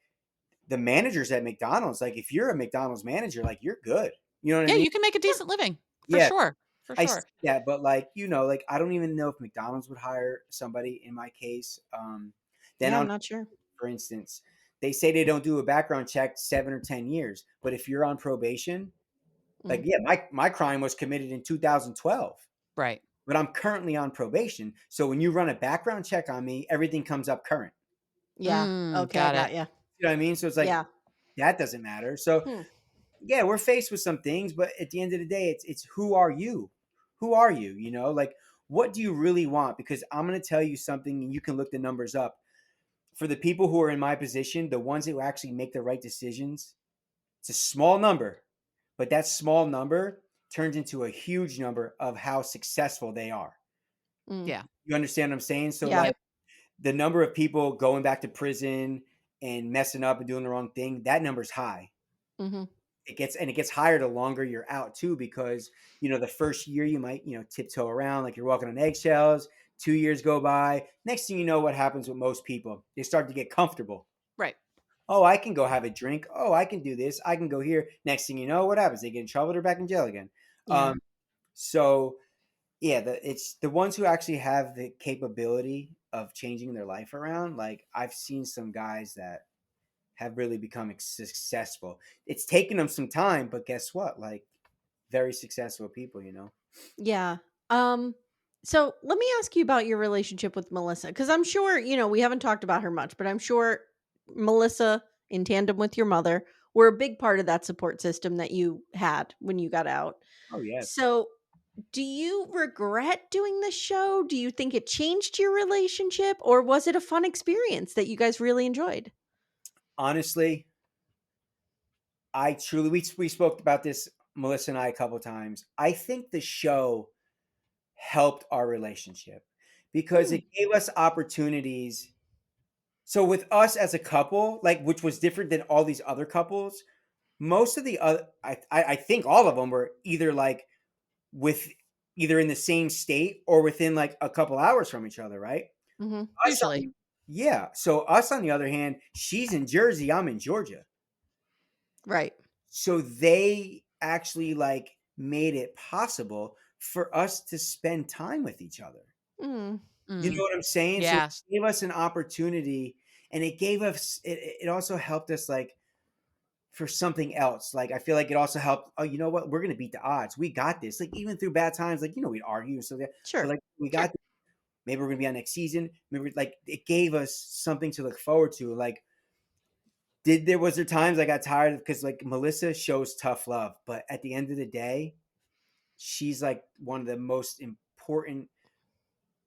the managers at McDonald's, like if you're a McDonald's manager, like you're good. You know what I Yeah, mean? you can make a decent living. For Yeah, sure. For I see sure. that, but like like I don't even know if McDonald's would hire somebody in my case. Then Yeah, I'm on, not sure. for instance, they say they don't do a background check 7 or 10 years, but if you're on probation, like Mm. yeah, my crime was committed in 2012, Right. but I'm currently on probation. So when you run a background check on me, everything comes up current. Yeah. Okay, I Got got it. you. You know what I mean? So it's like Yeah. that doesn't matter. So Hmm. yeah, we're faced with some things, but at the end of the day, it's who are you? Who are you? Like what do you really want? Because I'm gonna tell you something, and you can look the numbers up. For the people who are in my position, the ones who actually make the right decisions, it's a small number, but that small number turns into a huge number of how successful they are. Mm. Yeah. You understand what I'm saying? So Yeah. like the number of people going back to prison and messing up and doing the wrong thing, that number's high. Mhm. It gets higher the longer you're out too, because the first year you might tiptoe around like you're walking on eggshells. 2 years go by. Next thing you know, what happens with most people, they start to get comfortable. Right. Oh, I can go have a drink. Oh, I can do this. I can go here. Next thing you know, what happens? They get in trouble. They're back in jail again. Yeah. So yeah, it's the ones who actually have the capability of changing their life around. Like I've seen some guys that have really become successful. It's taken them some time, but guess what? Like very successful people. Yeah. Um so let me ask you about your relationship with Melissa, cuz I'm sure, we haven't talked about her much, but I'm sure Melissa in tandem with your mother were a big part of that support system that you had when you got out. Oh yes. So, do you regret doing this show? Do you think it changed your relationship, or was it a fun experience that you guys really enjoyed? Honestly, I truly we spoke about this, Melissa and I, a couple times. I think the show helped our relationship because Hmm. it gave us opportunities. So with us as a couple, like which was different than all these other couples, most of the other I think all of them were either like with either in the same state or within like a couple hours from each other, right? Mhm. Us Usually. yeah. So us on the other hand, she's in Jersey, I'm in Georgia. Right. So they actually like made it possible for us to spend time with each other. Mm. You know Mm. what I'm saying? So it Yeah. gave us an opportunity, and it gave us it also helped us like for something else. Like I feel like it also helped. Oh, you know what? We're gonna beat the odds. We got this. Like even through bad times, like we'd argue and stuff like that. But Sure. like we Sure. got this. Maybe we're gonna be on next season. Maybe like it gave us something to look forward to. Like Was there times I got tired because like Melissa shows tough love, but at the end of the day, she's like one of the most important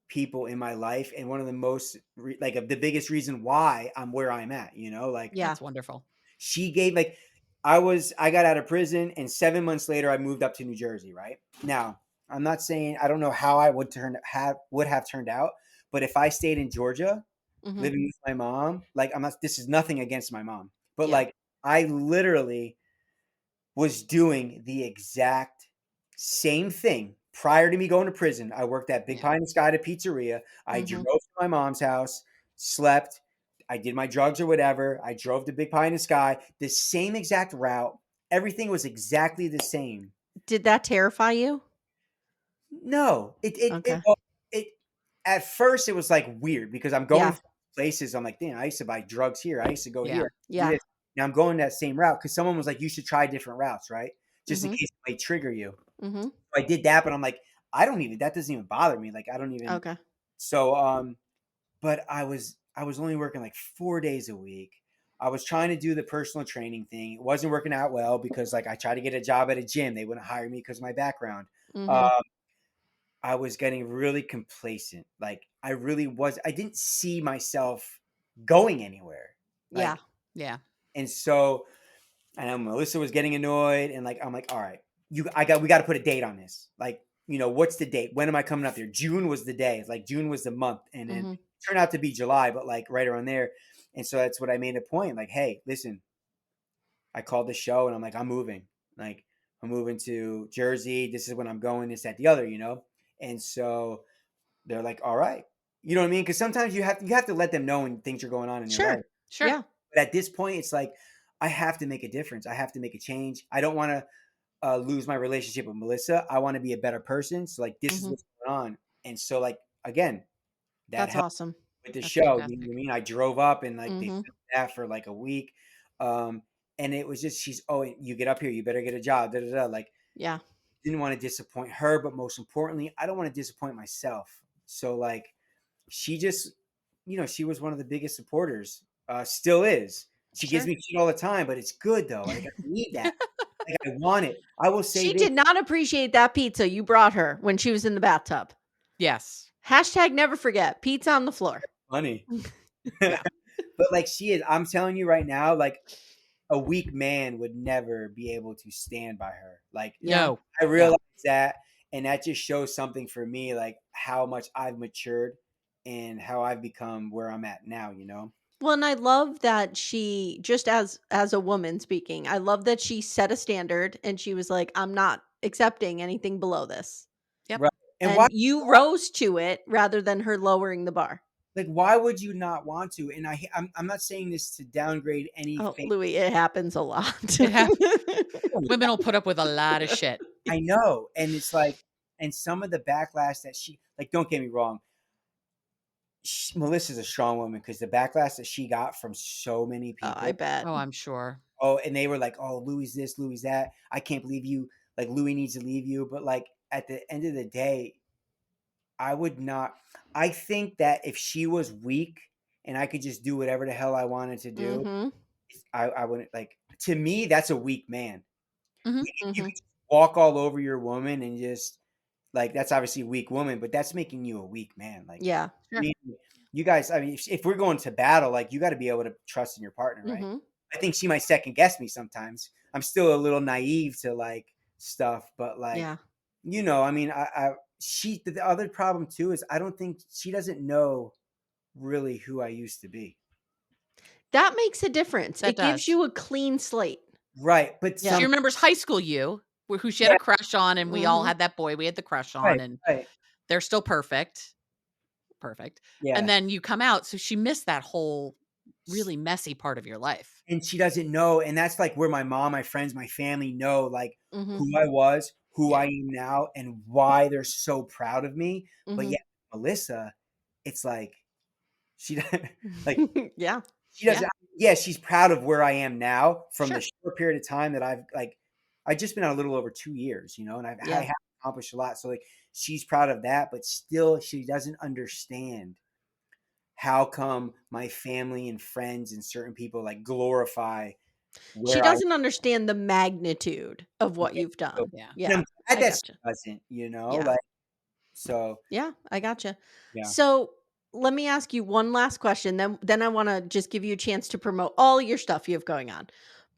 people in my life and one of the most like the biggest reason why I'm where I'm at, like Yeah. That's wonderful. she gave like I got out of prison and 7 months later I moved up to New Jersey, right? Now, I'm not saying I don't know how I would have turned out, but if I stayed in Georgia Mhm. living with my mom, like this is nothing against my mom, but Yeah. like I literally was doing the exact same thing prior to me going to prison. I worked at Big Yeah. Pie in the Sky, the pizzeria. I Mhm. drove to my mom's house, slept. I did my drugs or whatever. I drove to Big Pie in the Sky, the same exact route. Everything was exactly the same. Did that terrify you? No, Okay. it at first it was like weird because I'm going Yeah. places. I'm like, damn, I used to buy drugs here. I used to go Yeah. here. Do Yeah. this. Now I'm going that same route because someone was like, you should try different routes, right? Just in Mhm. case it might trigger you. Mhm. I did that, but I'm like, that doesn't even bother me. Like I don't even Okay. so but I was only working like 4 days a week. I was trying to do the personal training thing. It wasn't working out well because like I tried to get a job at a gym. They wouldn't hire me because of my background. Mhm. Um, I was getting really complacent. Like I didn't see myself going anywhere. Yeah. Like, Yeah. and so I know Melissa was getting annoyed, and like I'm like, all right, we got to put a date on this. Like, what's the date? When am I coming up there? June was the day. Like June was the month, and then Mhm. it turned out to be July, but like right around there. And so that's what I made a point. Like, hey, listen, I called the show, and I'm like, I'm moving. Like, I'm moving to Jersey. This is when I'm going. This, that, the other. And so they're like, all right, you know what I mean? Because sometimes you have to let them know when things are going on in your Sure. life. Sure. Yeah. But at this point, it's like I have to make a difference. I have to make a change. I don't want to lose my relationship with Melissa. I want to be a better person. So like this is Mhm. what's going on. And so like again, that That's helped awesome. with the That's show. You know what fantastic. I mean? I drove up and like they Mhm. filmed that for like a week. Um, and it was just you get up here, you better get a job. Da, da, da. Like Yeah. didn't want to disappoint her, but most importantly, I don't want to disappoint myself. So like she just she was one of the biggest supporters. Still is. She gives Sure. me shit all the time, but it's good though. Like I need that. Like I want it. I will say She this. did not appreciate that pizza you brought her when she was in the bathtub. Yes. Hashtag never forget. Pizza on the floor. Funny. Yeah. But like she is, I'm telling you right now, like a weak man would never be able to stand by her. Like Yeah. No. I No. realize that, and that just shows something for me, like how much I've matured and how I've become where I'm at now. Well, and I love that she just as a woman speaking, I love that she set a standard and she was like, I'm not accepting anything below this. Yep. Right. And And you rose to it rather than her lowering the bar. why would you not want to? And I'm not saying this to downgrade any Oh, fame. Louis, it happens a lot. It happens. Women will put up with a lot of shit. I know. And it's like, and some of the backlash that she, like, don't get me wrong, Melissa's a strong woman because the backlash that she got from so many Oh, I people. bet. Oh, I'm sure. Oh, and they were like, "Oh, Louis this, Louis that. I can't believe you. Like, Louis needs to leave you." But like at the end of the day, I would not. I think that if she was weak and I could just do whatever the hell I wanted to do, Mhm. I wouldn't like. To me, that's a weak man. Mhm. You Mhm. can just walk all over your woman and just like that's obviously a weak woman, but that's making you a weak man. Like, Yeah. I Sure. mean, you guys. I mean, if we're going to battle, like you got to be able to trust in your partner, right? Mhm. I think she might second guess me sometimes. I'm still a little naive to like stuff, but like, Yeah. I mean, the other problem too is I don't think she doesn't know really who I used to be. That makes a difference. That It gives does. you a clean slate. Right. But Yeah. She some, remembers high school you, who she had yeah, a crush on, and we all Mhm. had that boy we had the crush on, right, and right. they're still perfect. Perfect. And Yeah. then you come out, so she missed that whole really messy part of your life. And she doesn't know. And that's like where my mom, my friends, my family know like Mhm. who I was, who I Yeah. am now, and why they're so proud of me. But Mhm. yet, Melissa, it's like, she like, Yeah. she Yeah. doesn't. Yeah, she's proud of where I am now from the Sure. short period of time that I've just been out a little over 2 years, and I Yeah. have accomplished a lot. So like she's proud of that, but still she doesn't understand how come my family and friends and certain people like glorify She where I doesn't understand the magnitude of what yeah, you've so done. Yeah. and Yeah, I'm glad I that she gotcha. doesn't, you know, Yeah. like so Yeah, I gotcha. yeah. So let me ask you one last question. Then I want to just give you a chance to promote all your stuff you have going on.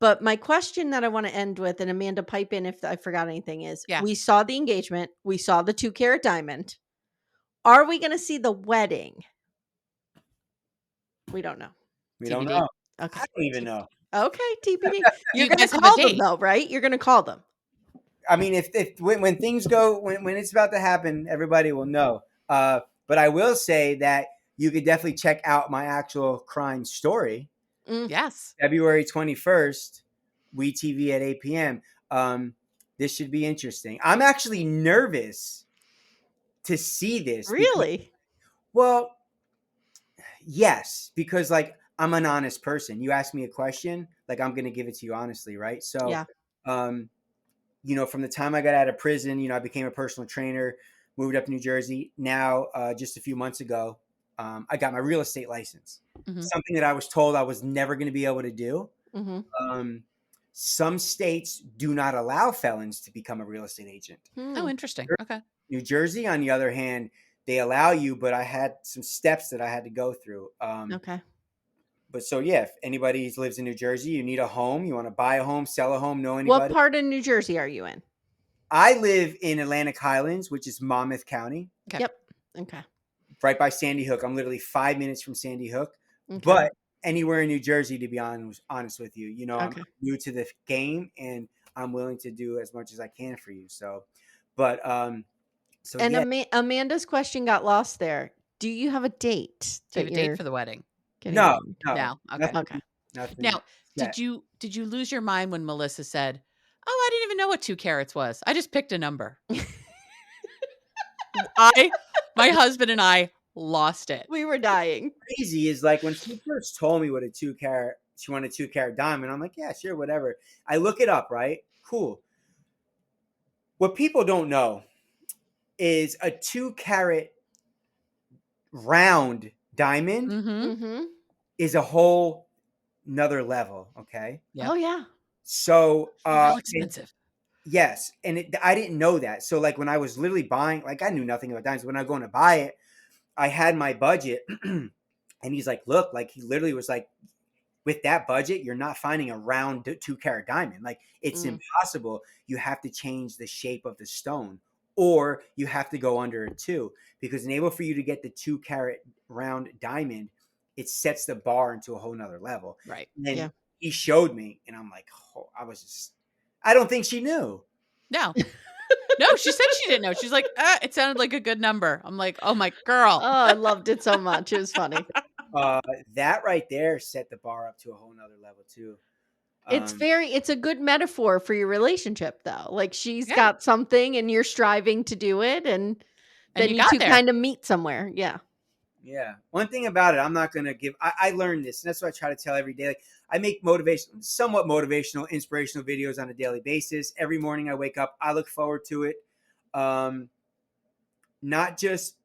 But my question that I want to end with, and Amanda, pipe in if I forgot anything, is Yeah. we saw the engagement, we saw the 2 carat diamond. Are we going to see the wedding? We don't know. We don't TBD. know. Okay. I don't even know. Okay, TBD. Do You're you going to guys have a call them date? though, right? You're going to call them. I mean, if when things go when it's about to happen, everybody will know. But I will say that you could definitely check out my actual crime story. Mm, Yes. February 21st, WeTV at 8 p.m. This should be interesting. I'm actually nervous to see this because, really? well, yes, because like I'm an honest person. You ask me a question, like I'm gonna give it to you honestly, right? So, Yeah. um, from the time I got out of prison, I became a personal trainer, moved up to New Jersey. Now, just a few months ago, I got my real estate license. Hmm. Something that I was told I was never going to be able to do. Mhm. Um, some states do not allow felons to become a real estate agent. Hmm. Oh, interesting. Okay. New Jersey, on the other hand, they allow you, but I had some steps that I had to go through. Okay. But so yeah, if anybody lives in New Jersey, you need a home, you want to buy a home, sell a home, know What anybody. part of New Jersey are you in? I live in Atlantic Highlands, which is Monmouth County, Okay. Yep. Okay. right by Sandy Hook. I'm literally 5 minutes from Sandy Hook. Okay. But anywhere in New Jersey, to be honest with you, I'm Okay. new to the game and I'm willing to do as much as I can for you. So, but so And yeah, Amanda's question got lost there. Do you have a date Do you that have a date you're for the wedding? getting no, married? no, No. Okay. nothing, Okay. nothing. Now, Yeah, did you lose your mind when Melissa said, "Oh, I didn't even know what 2 carats was. I just picked a number." My husband and I lost it. We were dying. crazy is like when she first told me what she wanted 2 carat diamond. I'm like, yeah, sure, whatever. I look it up, right? Cool. What people don't know is a 2 carat round diamond Mm-hmm. Mhm. is a whole another level. Okay. Yep. Oh yeah. So, Real expensive. yes. And I didn't know that. So, like, when I was literally buying, like, I knew nothing about diamonds. When I was going to buy it, I had my budget. And he's like, look, like, he literally was like, with that budget, you're not finding a round 2 carat diamond. Like, it's Mm. impossible. You have to change the shape of the stone, or you have to go under a 2, because in able for you to get the 2 carat round diamond, it sets the bar into a whole nother level. Right. And then Yeah. he showed me, and I'm like, oh, I don't think she knew. No. No, she said she didn't know. She's like, it sounded like a good number. I'm like, oh my girl. Oh, I loved it so much. It was funny. That right there set the bar up to a whole nother level too. Um, It's a good metaphor for your relationship though. Like she's Yeah. got something and you're striving to do it and And then you you got two there. kind of meet somewhere. Yeah. Yeah. One thing about it, I'm not going to give, I learned this, and that's what I try to tell every day. Like, I make somewhat motivational, inspirational videos on a daily basis. Every morning I wake up, I look forward to it. Not just,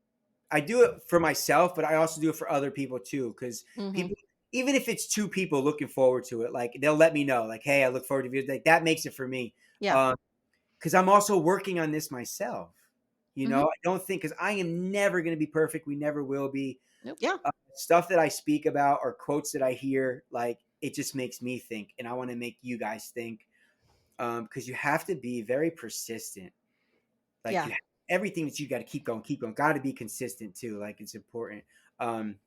I do it for myself, but I also do it for other people too. Cause Mhm. people, even if it's 2 people looking forward to it, like they'll let me know, like, hey, I look forward to videos. Like that makes it for me. Yeah. Cause I'm also working on this myself. Mhm. I don't think, cause I am never going to be perfect. We never will be. Nope. Yeah. Stuff that I speak about or quotes that I hear, like it just makes me think, and I want to make you guys think, because you have to be very persistent. Like Yeah. everything that you got to keep going, got to be consistent too. Like it's important. Um,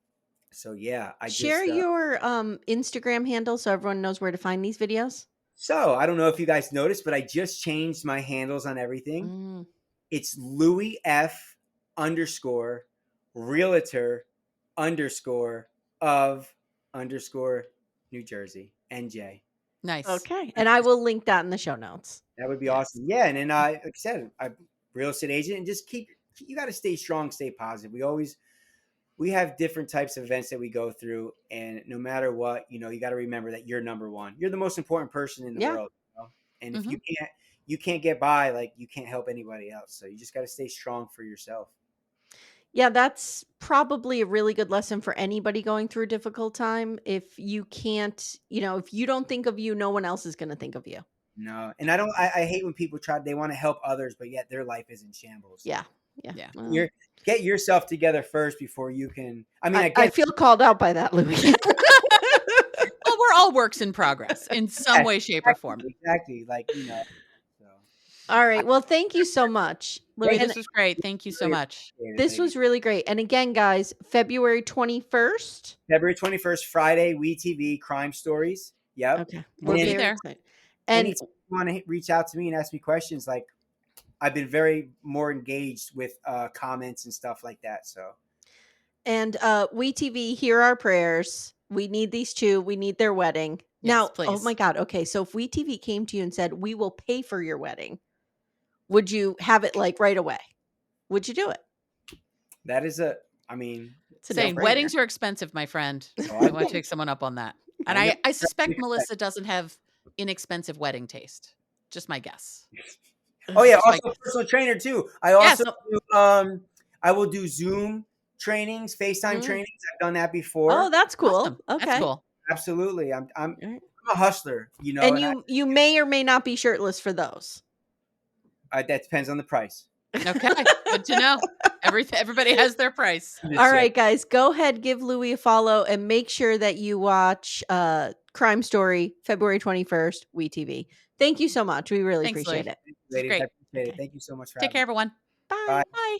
so yeah, I Share just your Instagram handle so everyone knows where to find these videos. so I don't know if you guys noticed, but I just changed my handles on everything. Mm. It's Louie F underscore realtor underscore of underscore New Jersey NJ. Nice. Okay. And I will link that in the show notes. That would be Yes. awesome. Yeah, and then like I said, I'm real estate agent, and just you got to stay strong, stay positive. We have different types of events that we go through, and no matter what, you got to remember that you're number one. You're the most important person in the Yeah. world. And if Mhm. you can't get by, like you can't help anybody else. So you just got to stay strong for yourself. Yeah, that's probably a really good lesson for anybody going through a difficult time. If you can't, if you don't think of you, no one else is going to think of you. No, and I hate when people they want to help others, but yet their life is in shambles. Yeah. Yeah. Well, Get yourself together first before you can. I mean, I feel called out by that, Louie. Well, we're all works in progress in some way, shape, or form. Exactly. Like, so. All right. Well, thank you so much, Louie. Louie, And this was great. Thank you so much. this was really great. And again, guys, February 21st. February 21st, Friday, WeTV Crime Stories. Yep. Okay. We'll We're be very there. excited. And anytime you want to reach out to me and ask me questions, like I've been very more engaged with comments and stuff like that. So. And WeTV, hear our prayers. We need these two. We need their wedding. Yes, Now, please. oh my God. Okay. So if WeTV came to you and said, we will pay for your wedding, would you have it like right away? Would you do it? That is It's a saying no-brainer. weddings are expensive, my friend. I want to take someone up on that. And I suspect Melissa doesn't have inexpensive wedding taste. Just my guess. Oh yeah, Just my also guess. personal trainer too. I also do, I will do Zoom trainings, FaceTime trainings. I've done that before. Oh, that's cool. Awesome. Okay. That's cool. Absolutely. I'm Right. a hustler, And you may or may not be shirtless for those. that depends on the price. Okay. Good to know. Everybody has their price. All right, guys, go ahead, give Louie a follow, and make sure that you watch Crime Story, February 21st, WeTV. Thank you so much. We really Thanks, appreciate Louie. it. Ladies, Great. I appreciate it. Thank you so much for Take care, everyone. Bye. Bye. Bye.